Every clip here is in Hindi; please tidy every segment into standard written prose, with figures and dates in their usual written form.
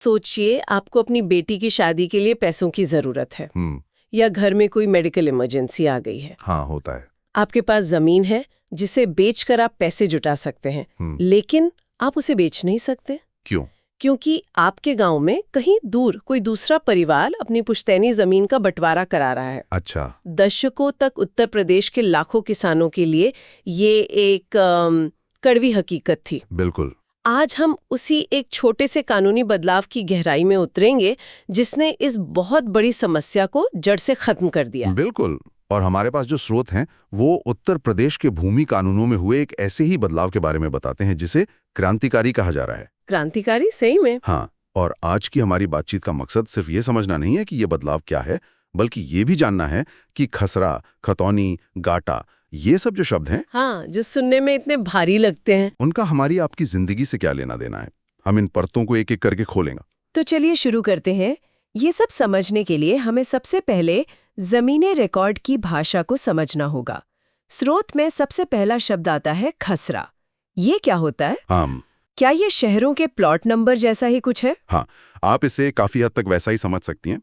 सोचिए आपको अपनी बेटी की शादी के लिए पैसों की जरूरत है या घर में कोई मेडिकल इमरजेंसी आ गई है। हाँ, होता है। आपके पास जमीन है जिसे बेचकर आप पैसे जुटा सकते हैं, लेकिन आप उसे बेच नहीं सकते। क्यों? क्योंकि आपके गांव में कहीं दूर कोई दूसरा परिवार अपनी पुश्तैनी जमीन का बंटवारा करा रहा है। अच्छा। दशकों तक उत्तर प्रदेश के लाखों किसानों के लिए ये एक कड़वी हकीकत थी। बिल्कुल। आज हम उसी एक छोटे से कानूनी बदलाव की गहराई में उतरेंगे जिसने इस बहुत बड़ी समस्या को जड़ से खत्म कर दिया। बिल्कुल। और हमारे पास जो स्रोत हैं वो उत्तर प्रदेश के भूमि कानूनों में हुए एक ऐसे ही बदलाव के बारे में बताते हैं जिसे क्रांतिकारी कहा जा रहा है। क्रांतिकारी? सही में? हाँ, और आज की हमारी बातचीत का मकसद सिर्फ ये समझना नहीं है कि ये बदलाव क्या है, बल्कि ये भी जानना है कि खसरा, खतौनी, गाटा, ये सब जो शब्द हैं, हाँ, जो सुनने में इतने भारी लगते हैं, उनका हमारी आपकी जिंदगी से क्या लेना देना है। हम इन परतों को एक एक करके खोलेंगे। तो चलिए शुरू करते हैं। ये सब समझने के लिए हमें सबसे पहले जमीनी रिकॉर्ड की भाषा को समझना होगा। स्रोत में सबसे पहला शब्द आता है खसरा। ये क्या होता है? हाँ, क्या ये शहरों के प्लॉट नंबर जैसा ही कुछ है? हाँ, आप इसे काफी हद तक वैसा ही समझ सकती हैं।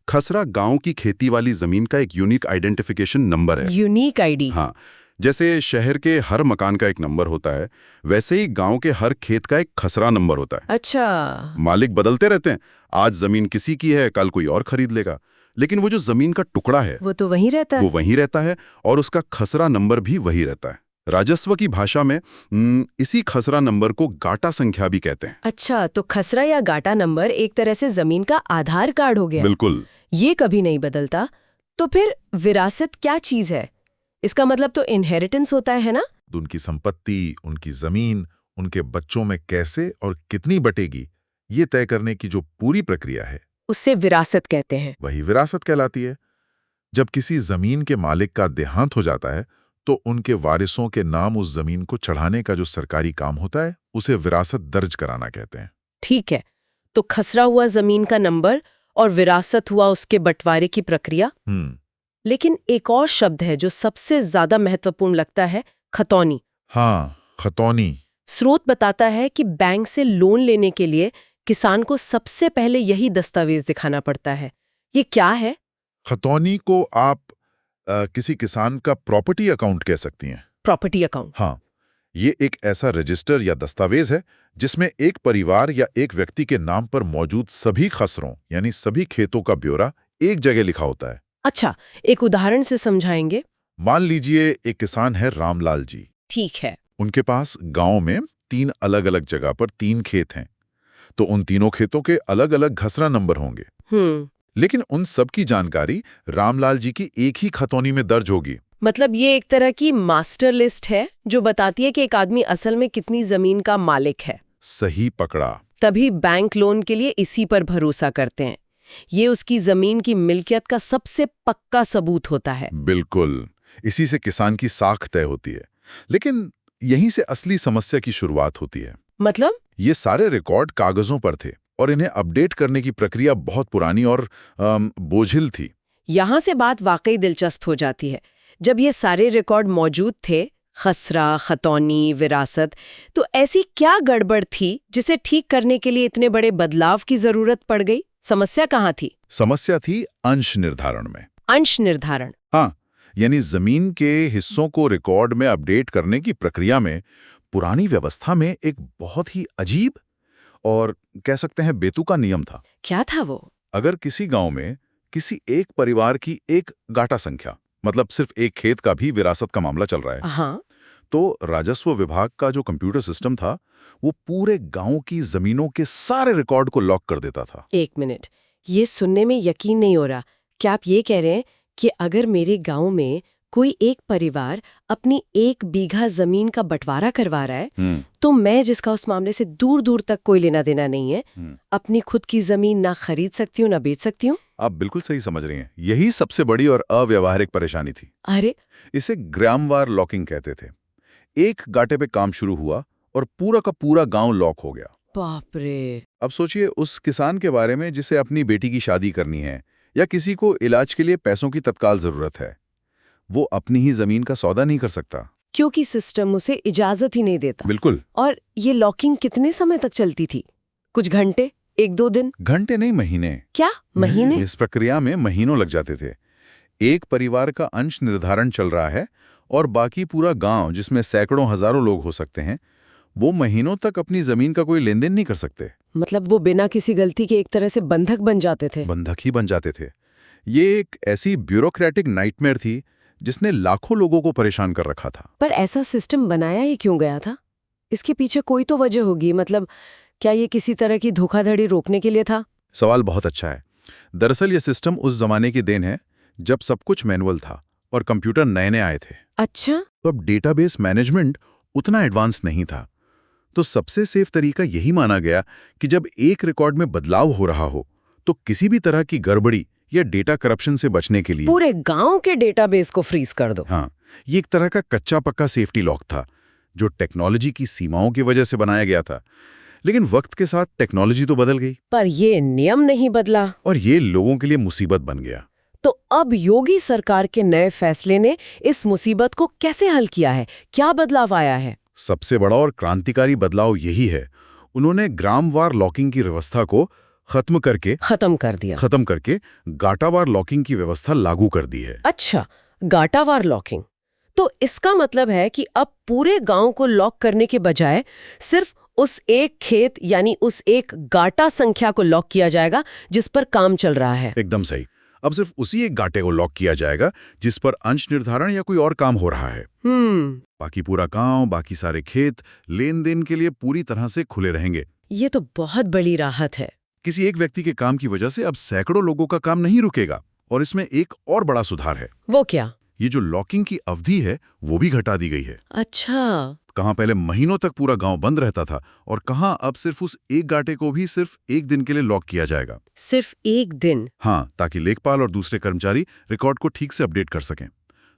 खसरा गांव की खेती वाली जमीन का एक यूनिक आइडेंटिफिकेशन नंबर है। Unique ID? हाँ, जैसे शहर के हर मकान का एक नंबर होता है, वैसे ही गांव के हर खेत का एक खसरा नंबर होता है। अच्छा। मालिक बदलते रहते हैं, आज जमीन किसी की है, कल कोई और खरीद लेगा, लेकिन वो जो जमीन का टुकड़ा है वो तो वहीं रहता है। वो वहीं रहता है और उसका खसरा नंबर भी वही रहता है। राजस्व की भाषा में इसी खसरा नंबर को गाटा संख्या भी कहते हैं। अच्छा, तो खसरा या गाटा नंबर एक तरह से जमीन का आधार कार्ड हो गया। बिल्कुल। ये कभी नहीं बदलता। तो फिर विरासत क्या चीज है? इसका मतलब तो इनहेरिटेंस होता है ना? उनकी संपत्ति, उनकी जमीन, उनके बच्चों में कैसे और कितनी बटेगी, ये तय करने की जो पूरी प्रक्रिया है उससे विरासत कहते हैं। वही विरासत कहलाती है। जब किसी जमीन के मालिक का देहांत हो जाता है तो उनके वारिसों के नाम उस जमीन को चढ़ाने का जो सरकारी काम होता है उसे विरासत दर्ज कराना कहते हैं। ठीक है, तो खसरा हुआ जमीन का नंबर और विरासत हुआ उसके बंटवारे की प्रक्रिया। लेकिन एक और शब्द है जो सबसे ज्यादा महत्वपूर्ण लगता है, खतौनी। हाँ, खतौनी। स्रोत बताता है कि बैंक से लोन लेने के लिए किसान को सबसे पहले यही दस्तावेज दिखाना पड़ता है। ये क्या है? खतौनी को आप किसी किसान का प्रॉपर्टी अकाउंट कह सकती हैं। Property account? हाँ, ये एक ऐसा रजिस्टर या दस्तावेज है जिसमें एक परिवार या एक व्यक्ति के नाम पर मौजूद सभी खसरों यानी सभी खेतों का ब्यौरा एक जगह लिखा होता है। अच्छा, एक उदाहरण से समझाएंगे? मान लीजिए एक किसान है रामलाल जी। ठीक है। उनके पास गांव में 3 अलग-अलग जगह पर 3 खेत हैं, तो उन तीनों खेतों के अलग-अलग खसरा नंबर होंगे। लेकिन उन सब की जानकारी रामलाल जी की एक ही खतौनी में दर्ज होगी। मतलब ये एक तरह की मास्टर लिस्ट है जो बताती है कि एक आदमी असल में कितनी जमीन का मालिक है। सही पकड़ा। तभी बैंक लोन के लिए इसी पर भरोसा करते हैं। ये उसकी जमीन की मिल्कियत का सबसे पक्का सबूत होता है। बिल्कुल, इसी से किसान की साख तय होती है। लेकिन यहीं से असली समस्या की शुरुआत होती है। मतलब? ये सारे रिकॉर्ड कागजों पर थे और इन्हें अपडेट करने की प्रक्रिया बहुत पुरानी और बोझिल थी। यहाँ से बात वाकई दिलचस्प हो जाती है। जब ये सारे रिकॉर्ड मौजूद थे, खसरा, खतौनी, विरासत, तो ऐसी क्या गड़बड़ थी जिसे ठीक करने के लिए इतने बड़े बदलाव की जरूरत पड़ गई? समस्या कहाँ थी? समस्या थी अंश निर्धारण में। अंश निर्धारण? हाँ, यानी जमीन के हिस्सों को रिकॉर्ड में अपडेट करने की प्रक्रिया में पुरानी व्यवस्था में एक बहुत ही अजीब और कह सकते हैं बेतुका नियम था। क्या था वो? अगर किसी गांव में किसी एक परिवार की एक गाटा संख्या, मतलब सिर्फ एक खेत का भी विरासत का मामला चल रहा है, हाँ, तो राजस्व विभाग का जो कंप्यूटर सिस्टम था वो पूरे गांव की जमीनों के सारे रिकॉर्ड को लॉक कर देता था। एक मिनट, ये सुनने में यकीन नहीं हो रहा। क्या आप ये कह रहे हैं कि अगर मेरे गांव में कोई एक परिवार अपनी 1 बीघा जमीन का बंटवारा करवा रहा है, तो मैं, जिसका उस मामले से दूर दूर तक कोई लेना देना नहीं है, अपनी खुद की जमीन ना खरीद सकती हूँ ना बेच सकती हूँ? आप बिल्कुल सही समझ रही हैं। यही सबसे बड़ी और अव्यावहारिक परेशानी थी। अरे! इसे ग्रामवार लॉकिंग कहते थे। एक गाटे पे काम शुरू हुआ और पूरा का पूरा गांव लॉक हो गया। बाप रे! अब सोचिए उस किसान के बारे में जिसे अपनी बेटी की शादी करनी है या किसी को इलाज के लिए पैसों की तत्काल जरूरत है। वो अपनी ही जमीन का सौदा नहीं कर सकता क्योंकि सिस्टम उसे इजाजत ही नहीं देता। बिल्कुल। और ये लॉकिंग कितने समय तक चलती थी? कुछ घंटे, 1-2 दिन? घंटे नहीं, महीने। क्या महीने? इस प्रक्रिया में महीनों लग जाते थे। एक परिवार का अंश निर्धारण चल रहा है और बाकी पूरा गांव, जिसमें सैकड़ों हजारों लोग हो सकते हैं, वो महीनों तक अपनी जमीन का कोई लेन देन नहीं कर सकते। मतलब वो बिना किसी गलती के एक तरह से बंधक बन जाते थे। बंधक ही बन जाते थे। ये एक ऐसी ब्यूरोक्रेटिक नाइटमेयर थी जिसने लाखों लोगों को परेशान कर रखा था। पर ऐसा सिस्टम बनाया ही क्यों गया था? इसके पीछे कोई तो वजह होगी। मतलब क्या ये किसी तरह की धोखाधड़ी रोकने के लिए था? सवाल बहुत अच्छा है। दरअसल ये सिस्टम उस जमाने की देन है जब सब कुछ मैनुअल था और कंप्यूटर नए नए आए थे। अच्छा। तो अब डेटाबेस मैनेजमेंट उतना एडवांस नहीं था। तो सबसे सेफ तरीका यही माना गया कि जब एक रिकॉर्ड में बदलाव हो रहा हो तो किसी भी तरह की गड़बड़ी या डेटा करप्शन से बचने के लिए पूरे गांव के डेटाबेस को फ्रीज कर दो। हाँ, ये एक तरह का कच्चा पक्का सेफ्टी लॉक था जो टेक्नोलॉजी की सीमाओं की वजह से बनाया गया था। लेकिन वक्त के साथ टेक्नोलॉजी तो बदल गई पर ये नियम नहीं बदला और ये लोगों के लिए मुसीबत बन गया। तो अब योगी सरकार के नए फैसले ने इस मुसीबत को कैसे हल किया है? क्या बदलाव आया है? सबसे बड़ा और क्रांतिकारी बदलाव यही है, उन्होंने ग्रामवार लॉकिंग की व्यवस्था को खत्म करके गाटावार लॉकिंग की व्यवस्था लागू कर दी है। अच्छा, गाटावार लॉकिंग। तो इसका मतलब है कि अब पूरे गांव को लॉक करने के बजाय सिर्फ उस एक खेत यानी उस एक गाटा संख्या को लॉक किया जाएगा जिस पर काम चल रहा है। एकदम सही। अब सिर्फ उसी एक गाटे को लॉक किया जाएगा जिस पर अंश निर्धारण या कोई और काम हो रहा है। बाकी पूरा गांव, बाकी सारे खेत लेन देन के लिए पूरी तरह से खुले रहेंगे। ये तो बहुत बड़ी राहत है। किसी एक व्यक्ति के काम की वजह से अब सैकड़ों लोगों का काम नहीं रुकेगा। और इसमें एक और बड़ा सुधार है। वो क्या? ये जो लॉकिंग की अवधि है वो भी घटा दी गई है। अच्छा। कहां पहले महीनों तक पूरा गांव बंद रहता था और कहां अब सिर्फ उस एक गाटे को भी सिर्फ एक दिन के लिए लॉक किया जाएगा। सिर्फ एक दिन? हाँ, ताकि लेखपाल और दूसरे कर्मचारी रिकॉर्ड को ठीक से अपडेट कर सकें।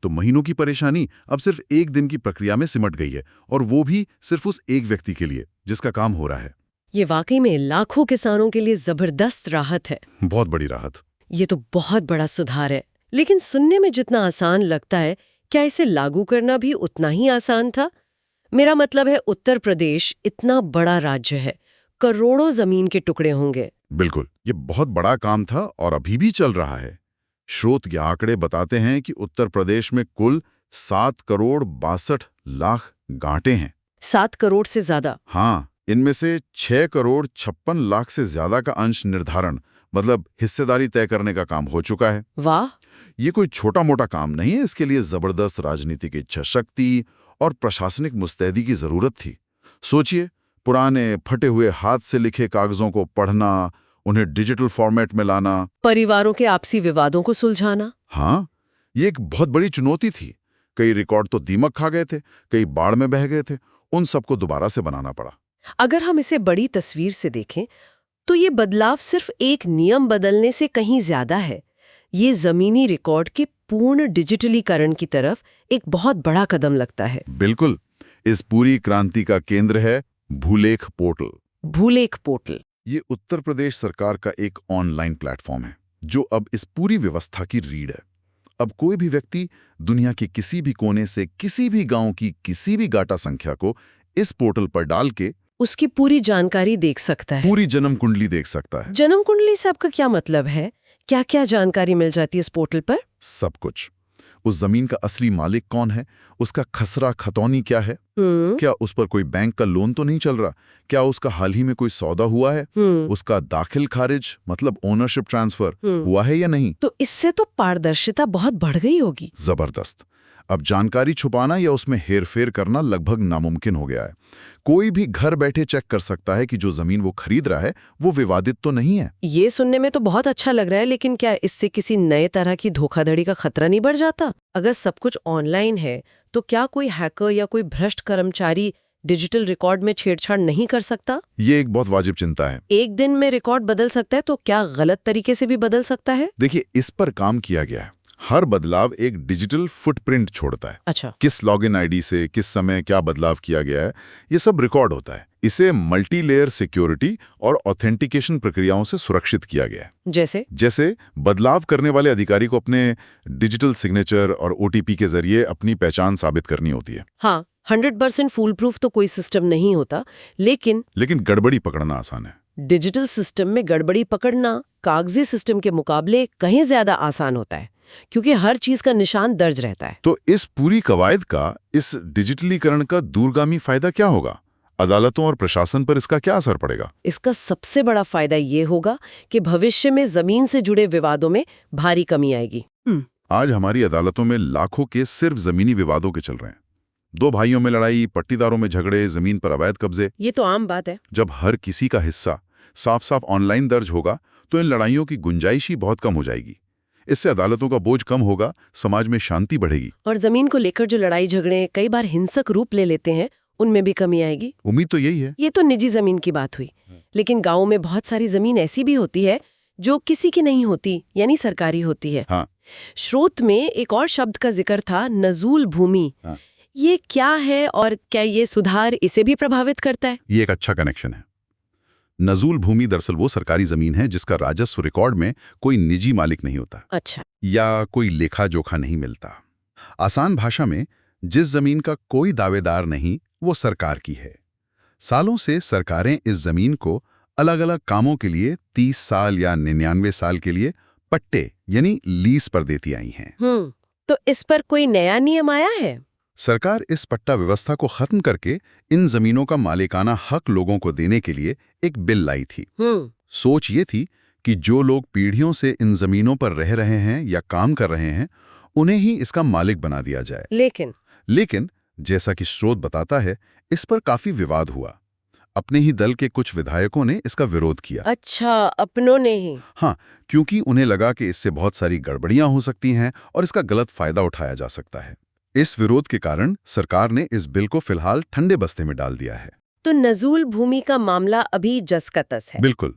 तो महीनों की परेशानी अब सिर्फ एक दिन की प्रक्रिया में सिमट गई है और वो भी सिर्फ उस एक व्यक्ति के लिए जिसका काम हो रहा है। ये वाकई में लाखों किसानों के लिए जबरदस्त राहत है। बहुत बड़ी राहत। ये तो बहुत बड़ा सुधार है। लेकिन सुनने में जितना आसान लगता है, क्या इसे लागू करना भी उतना ही आसान था? मेरा मतलब है, उत्तर प्रदेश इतना बड़ा राज्य है, करोड़ों जमीन के टुकड़े होंगे। बिल्कुल, ये बहुत बड़ा काम था और अभी भी चल रहा है। स्रोत के आंकड़े बताते हैं कि उत्तर प्रदेश में कुल 7 करोड़ 62 लाख गांठें हैं। 7 करोड़ से ज्यादा? हाँ, इनमें से 6 करोड़ 56 लाख से ज्यादा का अंश निर्धारण मतलब हिस्सेदारी तय करने का काम हो चुका है। वाह! ये कोई छोटा मोटा काम नहीं है। इसके लिए जबरदस्त राजनीतिक इच्छा शक्ति और प्रशासनिक मुस्तैदी की जरूरत थी। सोचिए, पुराने फटे हुए हाथ से लिखे कागजों को पढ़ना, उन्हें डिजिटल फॉर्मेट में लाना, परिवारों के आपसी विवादों को सुलझाना। हाँ, ये एक बहुत बड़ी चुनौती थी। कई रिकॉर्ड तो दीमक खा गए थे, कई बाढ़ में बह गए थे। उन सबको दोबारा से बनाना पड़ा। अगर हम इसे बड़ी तस्वीर से देखें तो ये बदलाव सिर्फ एक नियम बदलने से कहीं ज्यादा है। ये जमीनी रिकॉर्ड के पूर्ण डिजिटलीकरण की तरफ एक बहुत बड़ा कदम लगता है। बिल्कुल। इस पूरी क्रांति का केंद्र है भूलेख पोर्टल। भूलेख पोर्टल ये उत्तर प्रदेश सरकार का एक ऑनलाइन प्लेटफॉर्म है जो अब इस पूरी व्यवस्था की रीढ़ है। अब कोई भी व्यक्ति दुनिया के किसी भी कोने से किसी भी गांव की किसी भी गाटा संख्या को इस पोर्टल पर डाल के उसकी पूरी जानकारी देख सकता है। पूरी जन्म कुंडली देख सकता है। जन्म कुंडली से आपका क्या मतलब है? क्या क्या जानकारी मिल जाती है इस पोर्टल पर? सब कुछ। उस जमीन का असली मालिक कौन है, उसका खसरा खतौनी क्या है, क्या उस पर कोई बैंक का लोन तो नहीं चल रहा, क्या उसका हाल ही में कोई सौदा हुआ है, उसका दाखिल खारिज मतलब ओनरशिप ट्रांसफर हुआ है या नहीं। तो इससे तो पारदर्शिता बहुत बढ़ गई होगी। जबरदस्त। अब जानकारी छुपाना या उसमें हेरफेर करना लगभग नामुमकिन हो गया है। कोई भी घर बैठे चेक कर सकता है कि जो जमीन वो खरीद रहा है वो विवादित तो नहीं है। ये सुनने में तो बहुत अच्छा लग रहा है, लेकिन क्या इससे किसी नए तरह की धोखाधड़ी का खतरा नहीं बढ़ जाता? अगर सब कुछ ऑनलाइन है तो क्या कोई हैकर या कोई भ्रष्ट कर्मचारी डिजिटल रिकॉर्ड में छेड़छाड़ नहीं कर सकता? ये एक बहुत वाजिब चिंता है। एक दिन में रिकॉर्ड बदल सकता है, तो क्या गलत तरीके से भी बदल सकता है? देखिए, इस पर काम किया गया है। हर बदलाव एक डिजिटल फुटप्रिंट छोड़ता है। अच्छा। किस लॉगिन आईडी से किस समय क्या बदलाव किया गया है, ये सब रिकॉर्ड होता है। इसे मल्टी लेयर सिक्योरिटी और ऑथेंटिकेशन प्रक्रियाओं से सुरक्षित किया गया है। जैसे बदलाव करने वाले अधिकारी को अपने डिजिटल सिग्नेचर और ओटीपी के जरिए अपनी पहचान साबित करनी होती है। हाँ, 100% फूल प्रूफ तो कोई सिस्टम नहीं होता, लेकिन गड़बड़ी पकड़ना आसान है। डिजिटल सिस्टम में गड़बड़ी पकड़ना कागजी सिस्टम के मुकाबले कहीं ज्यादा आसान होता है, क्योंकि हर चीज का निशान दर्ज रहता है। तो इस पूरी कवायद का, इस डिजिटलीकरण का दूरगामी फायदा क्या होगा? अदालतों और प्रशासन पर इसका क्या असर पड़ेगा? इसका सबसे बड़ा फायदा ये होगा कि भविष्य में जमीन से जुड़े विवादों में भारी कमी आएगी। आज हमारी अदालतों में लाखों केस सिर्फ जमीनी विवादों के चल रहे हैं। दो भाइयों में लड़ाई, पट्टीदारों में झगड़े, जमीन पर अवैध कब्जे। ये तो आम बात है। जब हर किसी का हिस्सा साफ साफ ऑनलाइन दर्ज होगा तो इन लड़ाइयों की गुंजाइश ही बहुत कम हो जाएगी। इससे अदालतों का बोझ कम होगा, समाज में शांति बढ़ेगी। और जमीन को लेकर जो लड़ाई झगड़े कई बार हिंसक रूप ले लेते हैं, उनमें भी कमी आएगी। उम्मीद तो यही है। ये तो निजी जमीन की बात हुई, लेकिन गाँव में बहुत सारी जमीन ऐसी भी होती है जो किसी की नहीं होती, यानी सरकारी होती है। हाँ। स्रोत में एक और शब्द का जिक्र था, नजूल भूमि। हाँ। ये क्या है और क्या ये सुधार इसे भी प्रभावित करता है? ये एक अच्छा कनेक्शन है। नजूल भूमि दरअसल वो सरकारी जमीन है जिसका राजस्व रिकॉर्ड में कोई निजी मालिक नहीं होता। अच्छा। या कोई लेखा जोखा नहीं मिलता। आसान भाषा में, जिस जमीन का कोई दावेदार नहीं, वो सरकार की है। सालों से सरकारें इस जमीन को अलग अलग कामों के लिए 30 साल या 99 साल के लिए पट्टे यानी लीज पर देती आई हैं। तो इस पर कोई नया नियम आया है? सरकार इस पट्टा व्यवस्था को खत्म करके इन जमीनों का मालिकाना हक लोगों को देने के लिए एक बिल लाई थी। सोच ये थी कि जो लोग पीढ़ियों से इन जमीनों पर रह रहे हैं या काम कर रहे हैं, उन्हें ही इसका मालिक बना दिया जाए। लेकिन जैसा कि स्रोत बताता है, इस पर काफी विवाद हुआ। अपने ही दल के कुछ विधायकों ने इसका विरोध किया। अच्छा, अपनों ने ही? हाँ, क्योंकि उन्हें लगा कि इससे बहुत सारी गड़बड़ियां हो सकती हैं और इसका गलत फायदा उठाया जा सकता है। इस विरोध के कारण सरकार ने इस बिल को फिलहाल ठंडे बस्ते में डाल दिया है। तो नजूल भूमि का मामला अभी जस का तस है। बिल्कुल।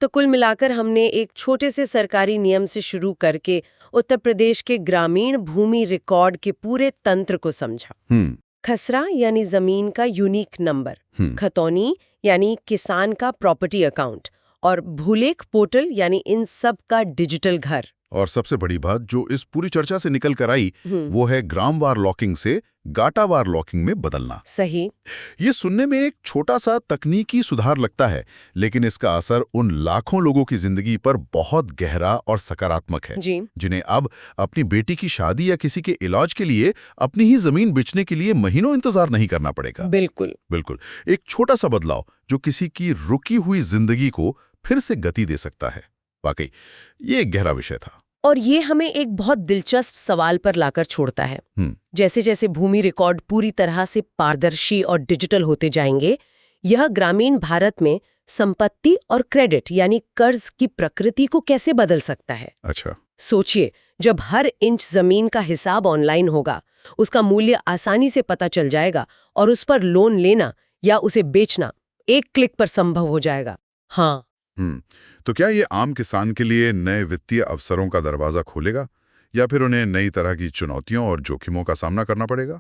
तो कुल मिलाकर हमने एक छोटे से सरकारी नियम से शुरू करके उत्तर प्रदेश के ग्रामीण भूमि रिकॉर्ड के पूरे तंत्र को समझा। खसरा यानी जमीन का यूनिक नंबर, खतौनी यानी किसान का प्रॉपर्टी अकाउंट, और भूलेख पोर्टल यानी इन सब का डिजिटल घर। और सबसे बड़ी बात जो इस पूरी चर्चा से निकल कर आई, वो है ग्रामवार लॉकिंग से गाटावार लॉकिंग में बदलना। सही। ये सुनने में एक छोटा सा तकनीकी सुधार लगता है, लेकिन इसका असर उन लाखों लोगों की जिंदगी पर बहुत गहरा और सकारात्मक है जी। जिन्हें अब अपनी बेटी की शादी या किसी के इलाज के लिए अपनी ही जमीन बेचने के लिए महीनों इंतजार नहीं करना पड़ेगा। बिल्कुल। एक छोटा सा बदलाव जो किसी की रुकी हुई जिंदगी को फिर से गति दे सकता है। वाकई ये एक गहरा विषय था। और ये हमें एक बहुत दिलचस्प सवाल पर लाकर छोड़ता है। जैसे जैसे भूमि रिकॉर्ड पूरी तरह से पारदर्शी और डिजिटल होते जाएंगे, यह ग्रामीण भारत में संपत्ति और क्रेडिट यानी कर्ज की प्रकृति को कैसे बदल सकता है। अच्छा। सोचिए, जब हर इंच जमीन का हिसाब ऑनलाइन होगा, उसका मूल्य आसानी से पता चल जाएगा और उस पर लोन लेना या उसे बेचना एक क्लिक पर संभव हो जाएगा। हाँ। तो क्या ये आम किसान के लिए नए वित्तीय अवसरों का दरवाजा खोलेगा या फिर उन्हें नई तरह की चुनौतियों और जोखिमों का सामना करना पड़ेगा?